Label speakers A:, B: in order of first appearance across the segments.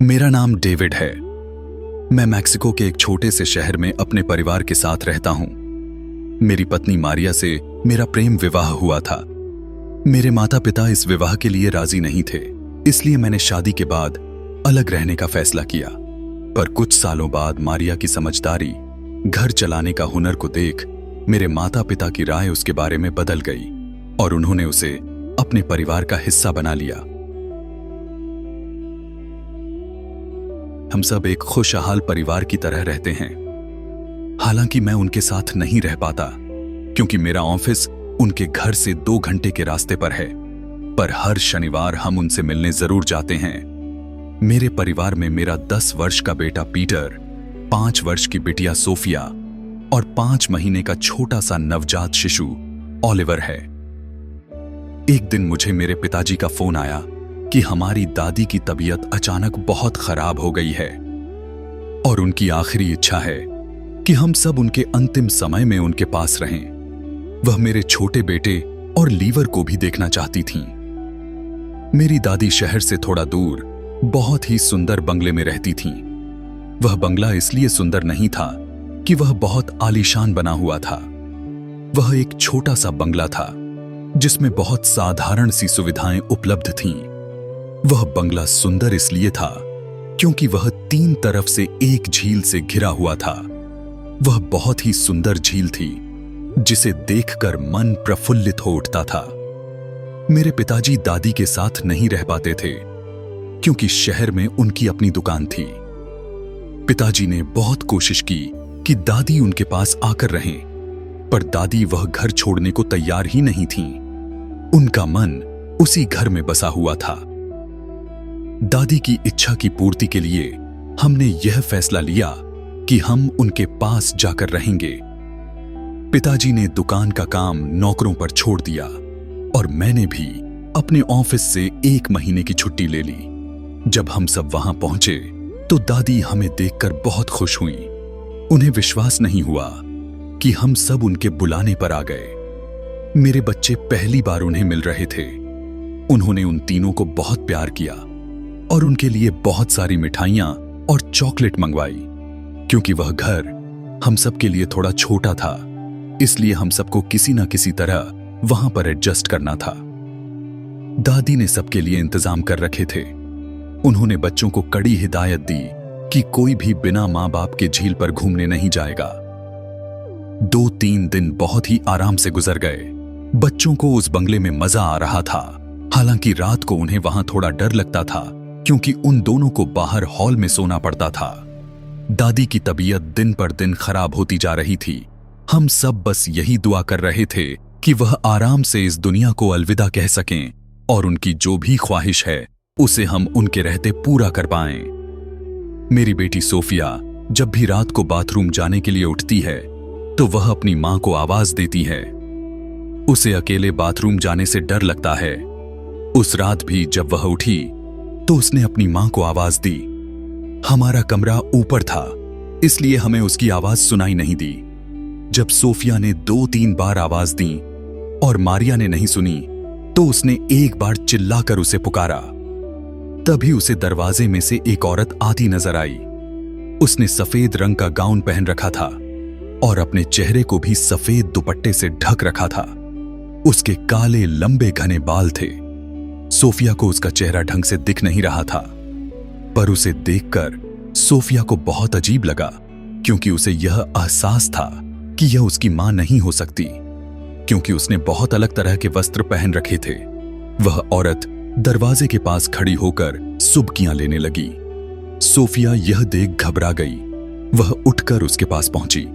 A: मेरा नाम डेविड है। मैं मैक्सिको के एक छोटे से शहर में अपने परिवार के साथ रहता हूं। मेरी पत्नी मारिया से मेरा प्रेम विवाह हुआ था। मेरे माता पिता इस विवाह के लिए राजी नहीं थे, इसलिए मैंने शादी के बाद अलग रहने का फैसला किया। पर कुछ सालों बाद मारिया की समझदारी, घर चलाने का हुनर को देख मेरे माता पिता की राय उसके बारे में बदल गई और उन्होंने उसे अपने परिवार का हिस्सा बना लिया। हम सब एक खुशहाल परिवार की तरह रहते हैं। हालांकि मैं उनके साथ नहीं रह पाता क्योंकि मेरा ऑफिस उनके घर से 2 घंटे के रास्ते पर है, पर हर शनिवार हम उनसे मिलने जरूर जाते हैं। मेरे परिवार में मेरा 10 वर्ष का बेटा पीटर, 5 वर्ष की बिटिया सोफिया और 5 महीने का छोटा सा नवजात शिशु ओलिवर है। एक दिन मुझे मेरे पिताजी का फोन आया कि हमारी दादी की तबीयत अचानक बहुत खराब हो गई है और उनकी आखिरी इच्छा है कि हम सब उनके अंतिम समय में उनके पास रहें। वह मेरे छोटे बेटे और लीवर को भी देखना चाहती थीं। मेरी दादी शहर से थोड़ा दूर बहुत ही सुंदर बंगले में रहती थीं। वह बंगला इसलिए सुंदर नहीं था कि वह बहुत आलीशान बना हुआ था। वह एक छोटा सा बंगला था जिसमें बहुत साधारण सी सुविधाएं उपलब्ध थीं। वह बंगला सुंदर इसलिए था क्योंकि वह 3 तरफ से एक झील से घिरा हुआ था। वह बहुत ही सुंदर झील थी जिसे देखकर मन प्रफुल्लित हो उठता था। मेरे पिताजी दादी के साथ नहीं रह पाते थे क्योंकि शहर में उनकी अपनी दुकान थी। पिताजी ने बहुत कोशिश की कि दादी उनके पास आकर रहें, पर दादी वह घर छोड़ने को तैयार ही नहीं थीं। उनका मन उसी घर में बसा हुआ था। दादी की इच्छा की पूर्ति के लिए हमने यह फैसला लिया कि हम उनके पास जाकर रहेंगे। पिताजी ने दुकान का काम नौकरों पर छोड़ दिया और मैंने भी अपने ऑफिस से 1 महीने की छुट्टी ले ली। जब हम सब वहां पहुंचे तो दादी हमें देखकर बहुत खुश हुई। उन्हें विश्वास नहीं हुआ कि हम सब उनके बुलाने पर आ गए। मेरे बच्चे पहली बार उन्हें मिल रहे थे। उन्होंने उन तीनों को बहुत प्यार किया और उनके लिए बहुत सारी मिठाइयां और चॉकलेट मंगवाई। क्योंकि वह घर हम सब के लिए थोड़ा छोटा था, इसलिए हम सबको किसी न किसी तरह वहां पर एडजस्ट करना था। दादी ने सबके लिए इंतजाम कर रखे थे। उन्होंने बच्चों को कड़ी हिदायत दी कि कोई भी बिना मां बाप के झील पर घूमने नहीं जाएगा। 2-3 दिन बहुत ही आराम से गुजर गए। बच्चों को उस बंगले में मजा आ रहा था। हालांकि रात को उन्हें वहां थोड़ा डर लगता था क्योंकि उन दोनों को बाहर हॉल में सोना पड़ता था। दादी की तबीयत दिन पर दिन खराब होती जा रही थी। हम सब बस यही दुआ कर रहे थे कि वह आराम से इस दुनिया को अलविदा कह सकें और उनकी जो भी ख्वाहिश है उसे हम उनके रहते पूरा कर पाएं। मेरी बेटी सोफिया जब भी रात को बाथरूम जाने के लिए उठती है तो वह अपनी मां को आवाज देती है। उसे अकेले बाथरूम जाने से डर लगता है। उस रात भी जब वह उठी तो उसने अपनी मां को आवाज दी। हमारा कमरा ऊपर था, इसलिए हमें उसकी आवाज सुनाई नहीं दी। जब सोफिया ने 2-3 बार आवाज दी और मारिया ने नहीं सुनी तो उसने एक बार चिल्लाकर उसे पुकारा। तभी उसे दरवाजे में से एक औरत आती नजर आई। उसने सफेद रंग का गाउन पहन रखा था और अपने चेहरे को भी सफेद दुपट्टे से ढक रखा था। उसके काले लंबे घने बाल थे। सोफिया को उसका चेहरा ढंग से दिख नहीं रहा था, पर उसे देखकर सोफिया को बहुत अजीब लगा क्योंकि उसे यह एहसास था कि यह उसकी मां नहीं हो सकती, क्योंकि उसने बहुत अलग तरह के वस्त्र पहन रखे थे। वह औरत दरवाजे के पास खड़ी होकर सुबकियां लेने लगी। सोफिया यह देख घबरा गई। वह उठकर उसके पास पहुंची।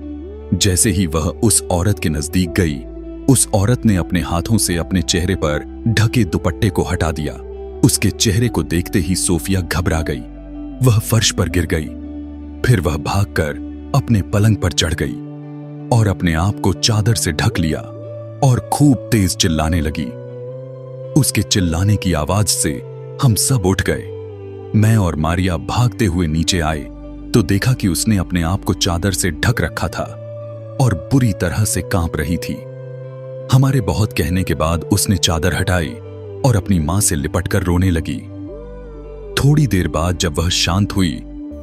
A: जैसे ही वह उस औरत के नजदीक गई, उस औरत ने अपने हाथों से अपने चेहरे पर ढके दुपट्टे को हटा दिया। उसके चेहरे को देखते ही सोफिया घबरा गई। वह फर्श पर गिर गई। फिर वह भागकर अपने पलंग पर चढ़ गई और अपने आप को चादर से ढक लिया और खूब तेज चिल्लाने लगी। उसके चिल्लाने की आवाज से हम सब उठ गए। मैं और मारिया भागते हुए नीचे आए तो देखा कि उसने अपने आप को चादर से ढक रखा था और बुरी तरह से कांप रही थी। हमारे बहुत कहने के बाद उसने चादर हटाई और अपनी मां से लिपटकर रोने लगी। थोड़ी देर बाद जब वह शांत हुई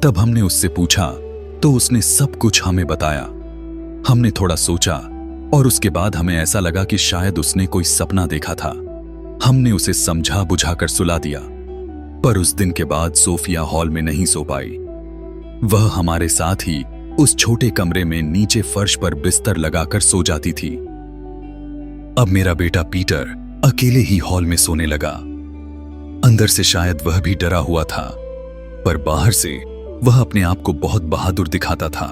A: तब हमने उससे पूछा तो उसने सब कुछ हमें बताया। हमने थोड़ा सोचा और उसके बाद हमें ऐसा लगा कि शायद उसने कोई सपना देखा था। हमने उसे समझा बुझाकर सुला दिया, पर उस दिन के बाद सोफिया हॉल में नहीं सो पाई। वह हमारे साथ ही उस छोटे कमरे में नीचे फर्श पर बिस्तर लगाकर सो जाती थी। अब मेरा बेटा पीटर अकेले ही हॉल में सोने लगा। अंदर से शायद वह भी डरा हुआ था, पर बाहर से वह अपने आप को बहुत बहादुर दिखाता था।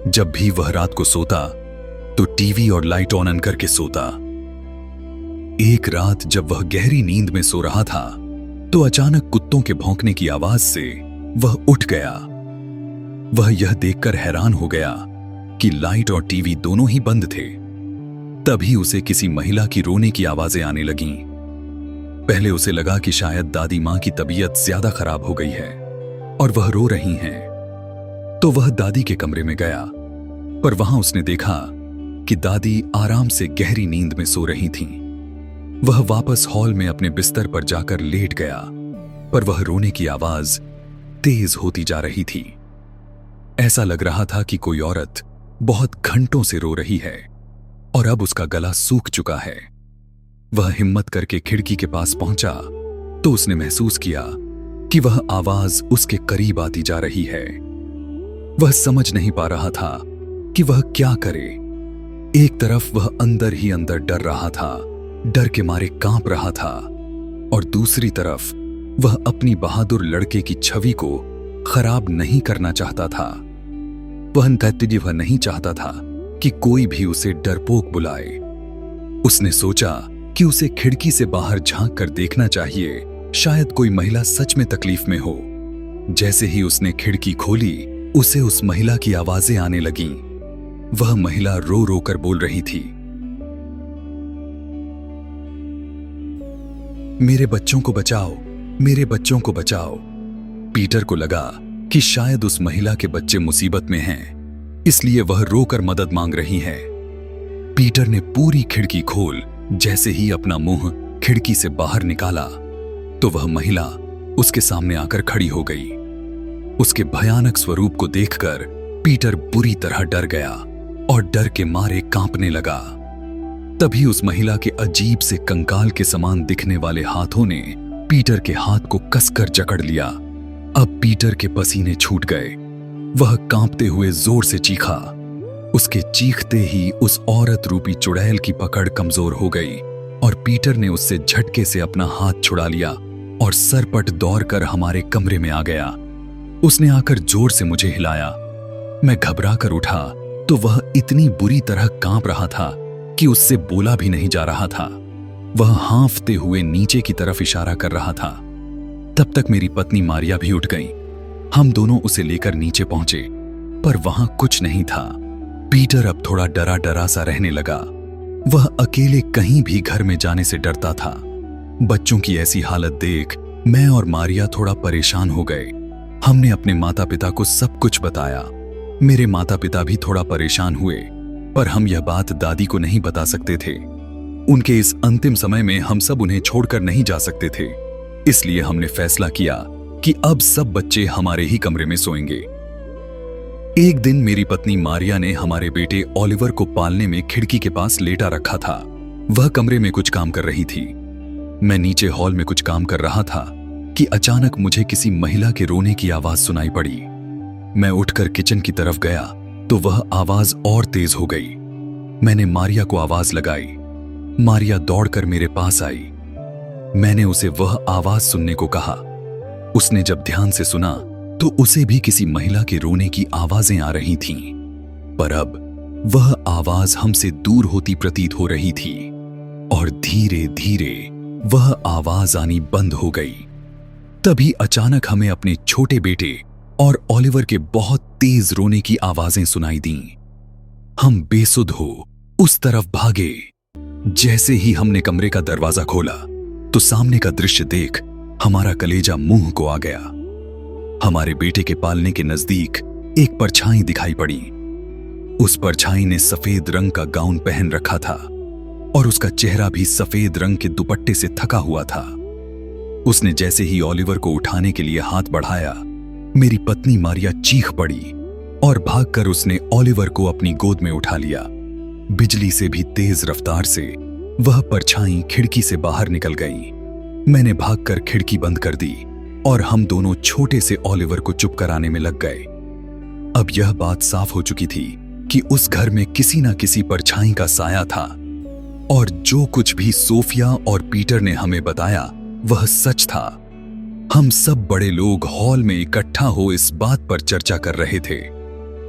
A: जब भी वह रात को सोता तो टीवी और लाइट ऑन करके सोता। एक रात जब वह गहरी नींद में सो रहा था तो अचानक कुत्तों के भौंकने की आवाज से वह उठ गया। वह यह देखकर हैरान हो गया कि लाइट और टीवी दोनों ही बंद थे। तभी उसे किसी महिला की रोने की आवाजें आने लगीं। पहले उसे लगा कि शायद दादी मां की तबीयत ज्यादा खराब हो गई है और वह रो रही हैं। तो वह दादी के कमरे में गया, पर वहां उसने देखा कि दादी आराम से गहरी नींद में सो रही थीं। वह वापस हॉल में अपने बिस्तर पर जाकर लेट गया, पर वह रोने की आवाज तेज होती जा रही थी। ऐसा लग रहा था कि कोई औरत बहुत घंटों से रो रही है और अब उसका गला सूख चुका है। वह हिम्मत करके खिड़की के पास पहुंचा तो उसने महसूस किया कि वह आवाज उसके करीब आती जा रही है। वह समझ नहीं पा रहा था कि वह क्या करे। एक तरफ वह अंदर ही अंदर डर रहा था, डर के मारे कांप रहा था, और दूसरी तरफ वह अपनी बहादुर लड़के की छवि को खराब नहीं करना चाहता था। वह नहीं चाहता था कि कोई भी उसे डरपोक बुलाए। उसने सोचा कि उसे खिड़की से बाहर झांक कर देखना चाहिए, शायद कोई महिला सच में तकलीफ में हो। जैसे ही उसने खिड़की खोली उसे उस महिला की आवाजें आने लगीं। वह महिला रो रो कर बोल रही थी, मेरे बच्चों को बचाओ, मेरे बच्चों को बचाओ। पीटर को लगा कि शायद उस महिला के बच्चे मुसीबत में हैं, इसलिए वह रोकर मदद मांग रही है। पीटर ने पूरी खिड़की खोल जैसे ही अपना मुंह खिड़की से बाहर निकाला तो वह महिला उसके सामने आकर खड़ी हो गई। उसके भयानक स्वरूप को देखकर पीटर बुरी तरह डर गया और डर के मारे कांपने लगा। तभी उस महिला के अजीब से कंकाल के समान दिखने वाले हाथों ने पीटर के हाथ को कसकर जकड़ लिया। अब पीटर के पसीने छूट गए। वह कांपते हुए जोर से चीखा। उसके चीखते ही उस औरत रूपी चुड़ैल की पकड़ कमजोर हो गई और पीटर ने उससे झटके से अपना हाथ छुड़ा लिया और सरपट दौड़कर हमारे कमरे में आ गया। उसने आकर जोर से मुझे हिलाया। मैं घबरा कर उठा तो वह इतनी बुरी तरह कांप रहा था कि उससे बोला भी नहीं जा रहा था। वह हांफते हुए नीचे की तरफ इशारा कर रहा था। तब तक मेरी पत्नी मारिया भी उठ गई। हम दोनों उसे लेकर नीचे पहुंचे, पर वहां कुछ नहीं था। पीटर अब थोड़ा डरा डरा सा रहने लगा। वह अकेले कहीं भी घर में जाने से डरता था। बच्चों की ऐसी हालत देख मैं और मारिया थोड़ा परेशान हो गए। हमने अपने माता पिता को सब कुछ बताया। मेरे माता पिता भी थोड़ा परेशान हुए, पर हम यह बात दादी को नहीं बता सकते थे। उनके इस अंतिम समय में हम सब उन्हें छोड़कर नहीं जा सकते थे, इसलिए हमने फैसला किया कि अब सब बच्चे हमारे ही कमरे में सोएंगे। एक दिन मेरी पत्नी मारिया ने हमारे बेटे ओलिवर को पालने में खिड़की के पास लेटा रखा था। वह कमरे में कुछ काम कर रही थी। मैं नीचे हॉल में कुछ काम कर रहा था कि अचानक मुझे किसी महिला के रोने की आवाज सुनाई पड़ी। मैं उठकर किचन की तरफ गया तो वह आवाज और तेज हो गई। मैंने मारिया को आवाज लगाई। मारिया दौड़कर मेरे पास आई। मैंने उसे वह आवाज सुनने को कहा। उसने जब ध्यान से सुना तो उसे भी किसी महिला के रोने की आवाजें आ रही थीं, पर अब वह आवाज हमसे दूर होती प्रतीत हो रही थी और धीरे धीरे वह आवाज आनी बंद हो गई। तभी अचानक हमें अपने छोटे बेटे और ओलिवर के बहुत तेज रोने की आवाजें सुनाई दीं। हम बेसुध हो उस तरफ भागे। जैसे ही हमने कमरे का दरवाजा खोला तो सामने का दृश्य देख हमारा कलेजा मुंह को आ गया। हमारे बेटे के पालने के नजदीक एक परछाई दिखाई पड़ी। उस परछाई ने सफेद रंग का गाउन पहन रखा था और उसका चेहरा भी सफेद रंग के दुपट्टे से थका हुआ था। उसने जैसे ही ओलिवर को उठाने के लिए हाथ बढ़ाया, मेरी पत्नी मारिया चीख पड़ी और भागकर उसने ओलिवर को अपनी गोद में उठा लिया। बिजली से भी तेज रफ्तार से वह परछाई खिड़की से बाहर निकल गई। मैंने भागकर खिड़की बंद कर दी और हम दोनों छोटे से ओलिवर को चुप कराने में लग गए। अब यह बात साफ हो चुकी थी कि उस घर में किसी न किसी परछाई का साया था और जो कुछ भी सोफिया और पीटर ने हमें बताया वह सच था। हम सब बड़े लोग हॉल में इकट्ठा हो इस बात पर चर्चा कर रहे थे,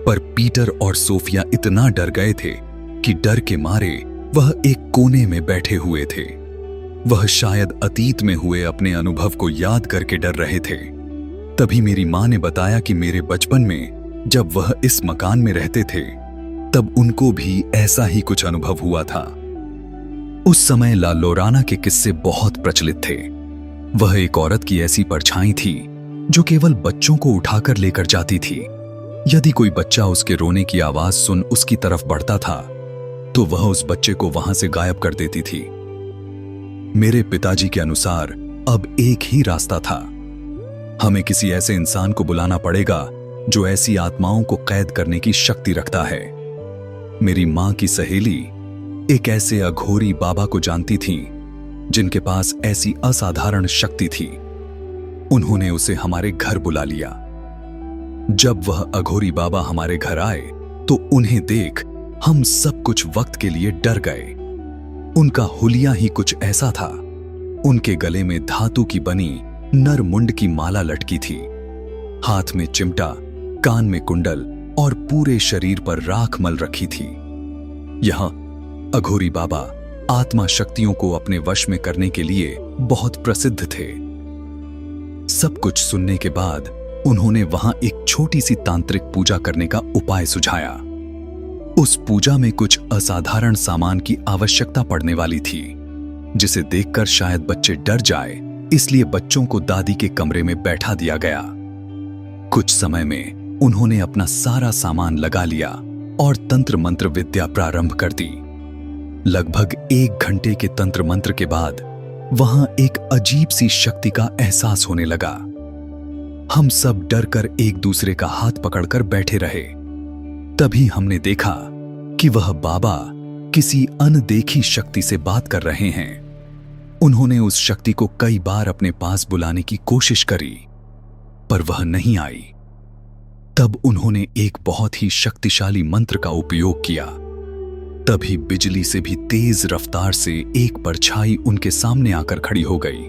A: पर पीटर और सोफिया इतना डर गए थे कि डर के मारे वह एक कोने में बैठे हुए थे। वह शायद अतीत में हुए अपने अनुभव को याद करके डर रहे थे। तभी मेरी मां ने बताया कि मेरे बचपन में जब वह इस मकान में रहते थे तब उनको भी ऐसा ही कुछ अनुभव हुआ था। उस समय ला लोराना के किस्से बहुत प्रचलित थे। वह एक औरत की ऐसी परछाई थी जो केवल बच्चों को उठाकर लेकर जाती थी। यदि कोई बच्चा उसके रोने की आवाज सुन उसकी तरफ बढ़ता था तो वह उस बच्चे को वहां से गायब कर देती थी। मेरे पिताजी के अनुसार अब एक ही रास्ता था। हमें किसी ऐसे इंसान को बुलाना पड़ेगा जो ऐसी आत्माओं को कैद करने की शक्ति रखता है। मेरी मां की सहेली एक ऐसे अघोरी बाबा को जानती थी जिनके पास ऐसी असाधारण शक्ति थी। उन्होंने उसे हमारे घर बुला लिया। जब वह अघोरी बाबा हमारे घर आए तो उन्हें देख हम सब कुछ वक्त के लिए डर गए। उनका हुलिया ही कुछ ऐसा था। उनके गले में धातु की बनी नर मुंड की माला लटकी थी, हाथ में चिमटा, कान में कुंडल और पूरे शरीर पर राख मल रखी थी। यहां अघोरी बाबा आत्मा शक्तियों को अपने वश में करने के लिए बहुत प्रसिद्ध थे। सब कुछ सुनने के बाद उन्होंने वहां एक छोटी सी तांत्रिक पूजा करने का उपाय सुझाया। उस पूजा में कुछ असाधारण सामान की आवश्यकता पड़ने वाली थी, जिसे देखकर शायद बच्चे डर जाए, इसलिए बच्चों को दादी के कमरे में बैठा दिया गया। कुछ समय में उन्होंने अपना सारा सामान लगा लिया और तंत्र मंत्र विद्या प्रारंभ कर दी। लगभग 1 घंटे के तंत्र मंत्र के बाद वहां एक अजीब सी शक्ति का एहसास होने लगा। हम सब डरकर एक दूसरे का हाथ पकड़कर बैठे रहे। तभी हमने देखा कि वह बाबा किसी अनदेखी शक्ति से बात कर रहे हैं। उन्होंने उस शक्ति को कई बार अपने पास बुलाने की कोशिश करी, पर वह नहीं आई। तब उन्होंने एक बहुत ही शक्तिशाली मंत्र का उपयोग किया। तभी बिजली से भी तेज रफ्तार से एक परछाई उनके सामने आकर खड़ी हो गई।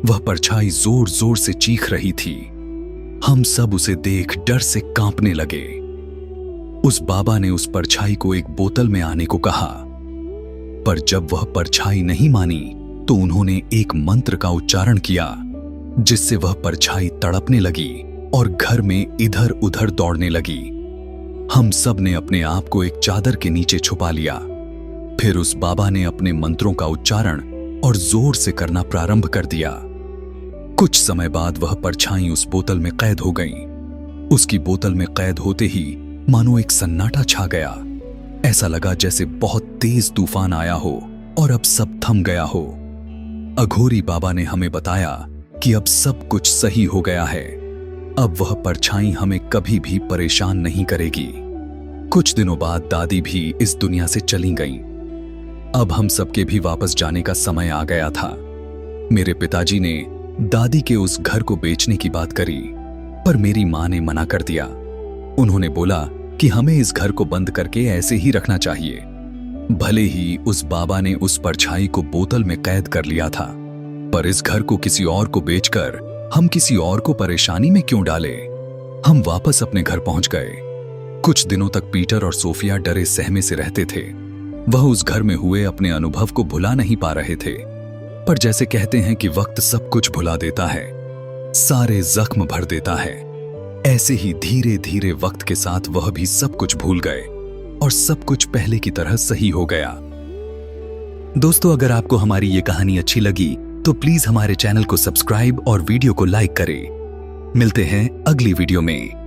A: वह परछाई जोर जोर से चीख रही थी। हम सब उसे देख डर से कांपने लगे। उस बाबा ने उस परछाई को एक बोतल में आने को कहा, पर जब वह परछाई नहीं मानी तो उन्होंने एक मंत्र का उच्चारण किया, जिससे वह परछाई तड़पने लगी और घर में इधर उधर दौड़ने लगी। हम सब ने अपने आप को एक चादर के नीचे छुपा लिया। फिर उस बाबा ने अपने मंत्रों का उच्चारण और जोर से करना प्रारंभ कर दिया। कुछ समय बाद वह परछाई उस बोतल में कैद हो गई। उसकी बोतल में कैद होते ही मानो एक सन्नाटा छा गया। ऐसा लगा जैसे बहुत तेज तूफान आया हो और अब सब थम गया हो। अघोरी बाबा ने हमें बताया कि अब सब कुछ सही हो गया है। अब वह परछाई हमें कभी भी परेशान नहीं करेगी। कुछ दिनों बाद दादी भी इस दुनिया से चली गईं। अब हम सबके भी वापस जाने का समय आ गया था। मेरे पिताजी ने दादी के उस घर को बेचने की बात करी, पर मेरी मां ने मना कर दिया। उन्होंने बोला कि हमें इस घर को बंद करके ऐसे ही रखना चाहिए। भले ही उस बाबा ने उस परछाई को बोतल में कैद कर लिया था, पर इस घर को किसी और को बेचकर हम किसी और को परेशानी में क्यों डालें? हम वापस अपने घर पहुंच गए। कुछ दिनों तक पीटर और सोफिया डरे सहमे से रहते थे। वह उस घर में हुए अपने अनुभव को भुला नहीं पा रहे थे, पर जैसे कहते हैं कि वक्त सब कुछ भुला देता है, सारे जख्म भर देता है, ऐसे ही धीरे धीरे वक्त के साथ वह भी सब कुछ भूल गए और सब कुछ पहले की तरह सही हो गया। दोस्तों, अगर आपको हमारी ये कहानी अच्छी लगी तो प्लीज हमारे चैनल को सब्सक्राइब और वीडियो को लाइक करें। मिलते हैं अगली वीडियो में।